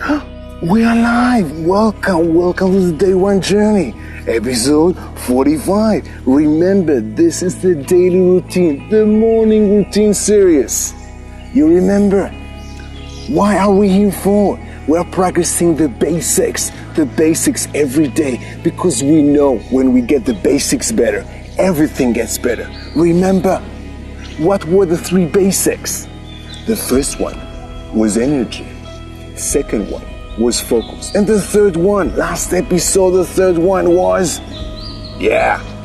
We are live. Welcome to the Day One Journey, episode 45. Remember, this is the daily routine, the morning routine series. You remember? Why are we here for? We're practicing the basics every day, because we know when we get the basics better, everything gets better. Remember, what were the 3 basics? The first one was energy. Second one was focus. And the third one, last episode, the third one was,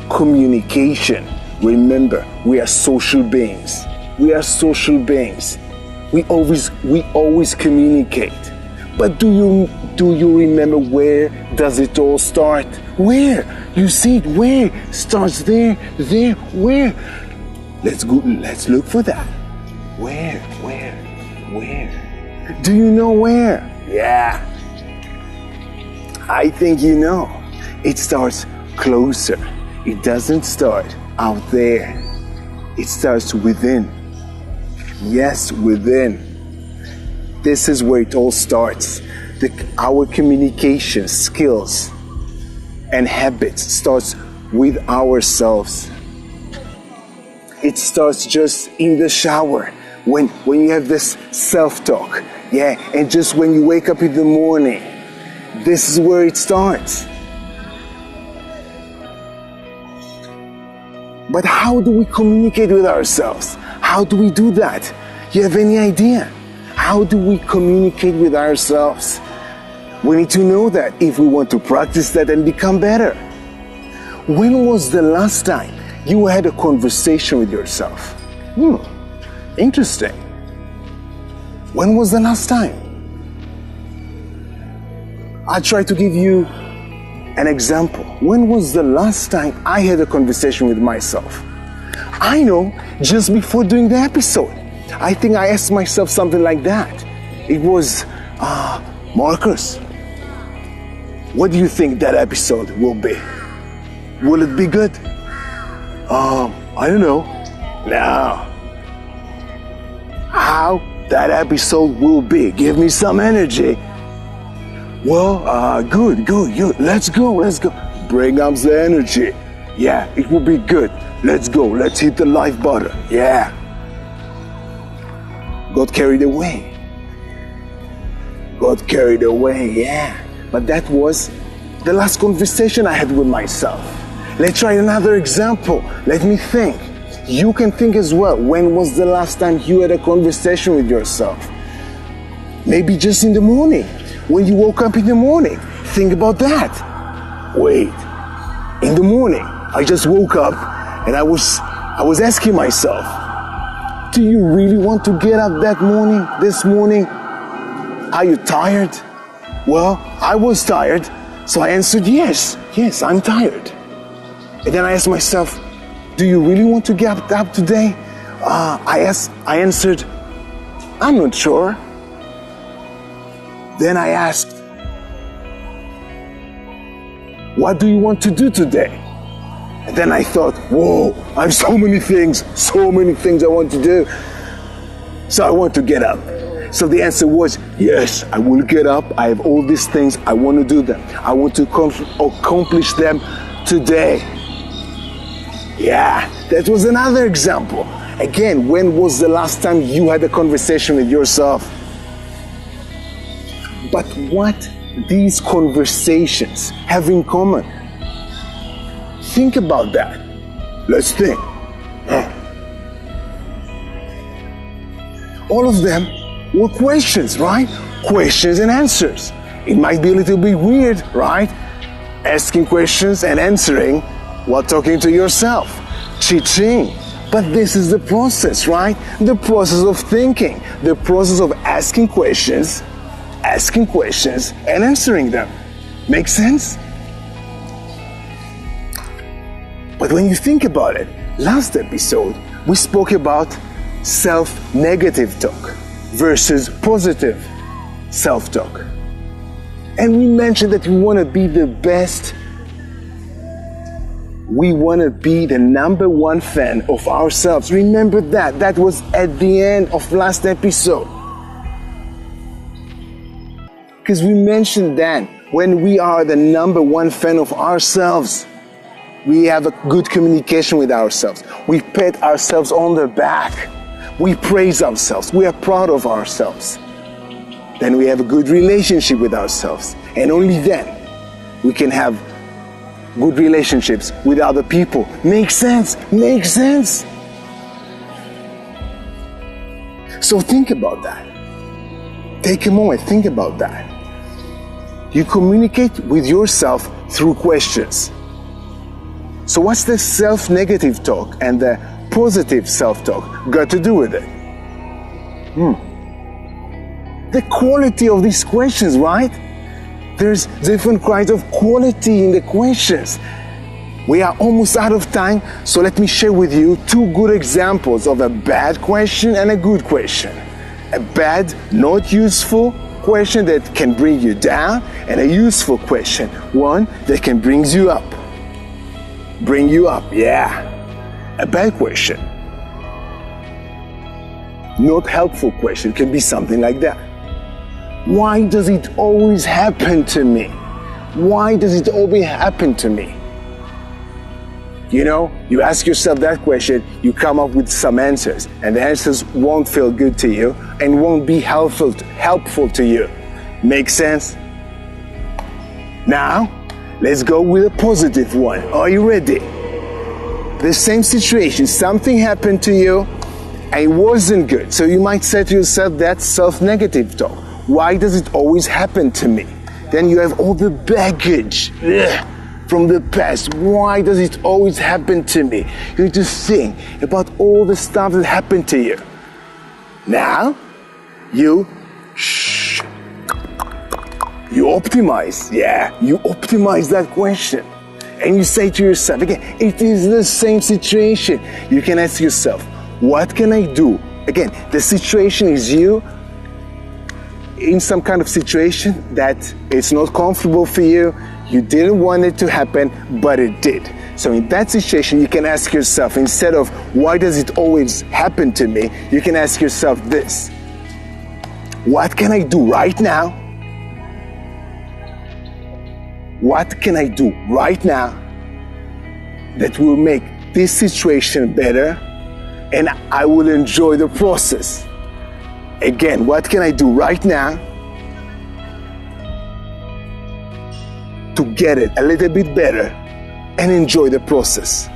communication. Remember, we are social beings. We always communicate. But do you remember where does it all start? Where? You see it where? Starts there, where? Let's look for that. Where? Do you know where? Yeah. I think you know. It starts closer. It doesn't start out there. It starts within. Yes, within. This is where it all starts. Our communication skills and habits starts with ourselves. It starts just in the shower when you have this self-talk. And just when you wake up in the morning, this is where it starts. But how do we communicate with ourselves? How do we do that? You have any idea? How do we communicate with ourselves? We need to know that if we want to practice that and become better. When was the last time you had a conversation with yourself? Interesting. When was the last time? I'll try to give you an example. When was the last time I had a conversation with myself? I know, just before doing the episode. I think I asked myself something like that. It was, Marcus, what do you think that episode will be? Will it be good? I don't know. No. How that episode will be? Give me some energy. Well, good. Let's go. Bring up the energy. Yeah, it will be good. Let's go. Let's hit the live button. Yeah. Got carried away, yeah. But that was the last conversation I had with myself. Let's try another example. Let me think. You can think as well. When was the last time you had a conversation with yourself? Maybe just in the morning. When you woke up in the morning. Think about that. Wait. In the morning, I just woke up and I was asking myself, do you really want to get up this morning? Are you tired? Well, I was tired, so I answered yes, I'm tired. And then I asked myself, do you really want to get up today? I answered, I'm not sure. Then I asked, what do you want to do today? And then I thought, whoa, I have so many things I want to do. So I want to get up. So the answer was, yes, I will get up. I have all these things. I want to do them. I want to accomplish them today. Yeah, that was another example. Again, when was the last time you had a conversation with yourself? But what these conversations have in common? Think about that. Let's think. All of them were questions, right? Questions and answers. It might be a little bit weird, right? Asking questions and answering while talking to yourself. Ching. But this is the process, right? The process of thinking. The process of asking questions and answering them. Make sense? But when you think about it, last episode, we spoke about self-negative talk versus positive self-talk. And we mentioned that we want to be the best. We want to be the number one fan of ourselves. Remember that. That was at the end of last episode. Because we mentioned that when we are the number one fan of ourselves, we have a good communication with ourselves. We pat ourselves on the back. We praise ourselves. We are proud of ourselves. Then we have a good relationship with ourselves. And only then we can have good relationships with other people. Makes sense? Makes sense? So think about that. Take a moment, think about that. You communicate with yourself through questions. So what's the self-negative talk and the positive self-talk got to do with it? The quality of these questions, right? There's different kinds of quality in the questions. We are almost out of time, so let me share with you two good examples of a bad question and a good question. A bad, not useful question that can bring you down, and a useful question, one that can bring you up. Bring you up, yeah. A bad question, not helpful question, can be something like that. Why does it always happen to me? Why does it always happen to me? You know, you ask yourself that question, you come up with some answers, and the answers won't feel good to you and won't be helpful to you. Make sense? Now, let's go with a positive one. Are you ready? The same situation, something happened to you and it wasn't good. So you might say to yourself, that's self-negative talk. Why does it always happen to me? Then you have all the baggage from the past. Why does it always happen to me? You need to think about all the stuff that happened to you. Now, you optimize. Yeah, you optimize that question. And you say to yourself, again, it is the same situation. You can ask yourself, what can I do? Again, the situation is you in some kind of situation that it's not comfortable for you. You didn't want it to happen, but it did. So in that situation, you can ask yourself, instead of why does it always happen to me, you can ask yourself this: what can I do right now? What can I do right now that will make this situation better and I will enjoy the process? Again, what can I do right now to get it a little bit better and enjoy the process?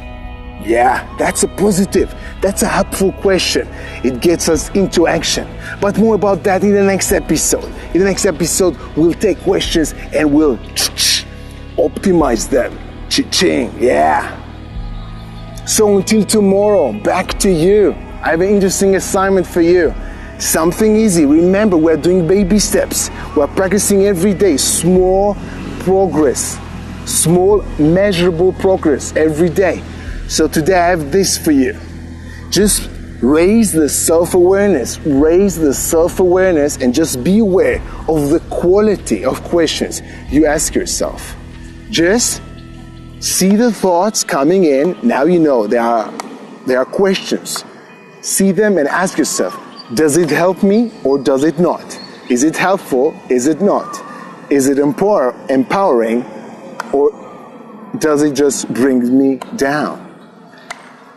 Yeah, that's a positive, that's a helpful question. It gets us into action. But more about that in the next episode. In the next episode, we'll take questions and we'll optimize them. Cha-ching, yeah. So until tomorrow, back to you. I have an interesting assignment for you. Something easy. Remember, we're doing baby steps. We're practicing every day. Small progress. Small, measurable progress every day. So today I have this for you. Just raise the self-awareness. Raise the self-awareness and just be aware of the quality of questions you ask yourself. Just see the thoughts coming in. Now you know there are questions. See them and ask yourself, does it help me or does it not? Is it helpful? Is it not? Is it empowering or does it just bring me down?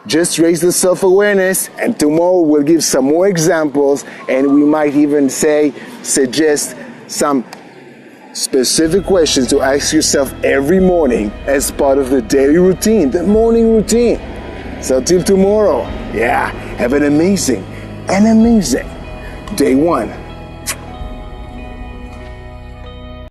Just raise the self-awareness, and tomorrow we'll give some more examples, and we might even suggest some specific questions to ask yourself every morning as part of the daily routine, the morning routine. So till tomorrow, yeah, have an amazing day one.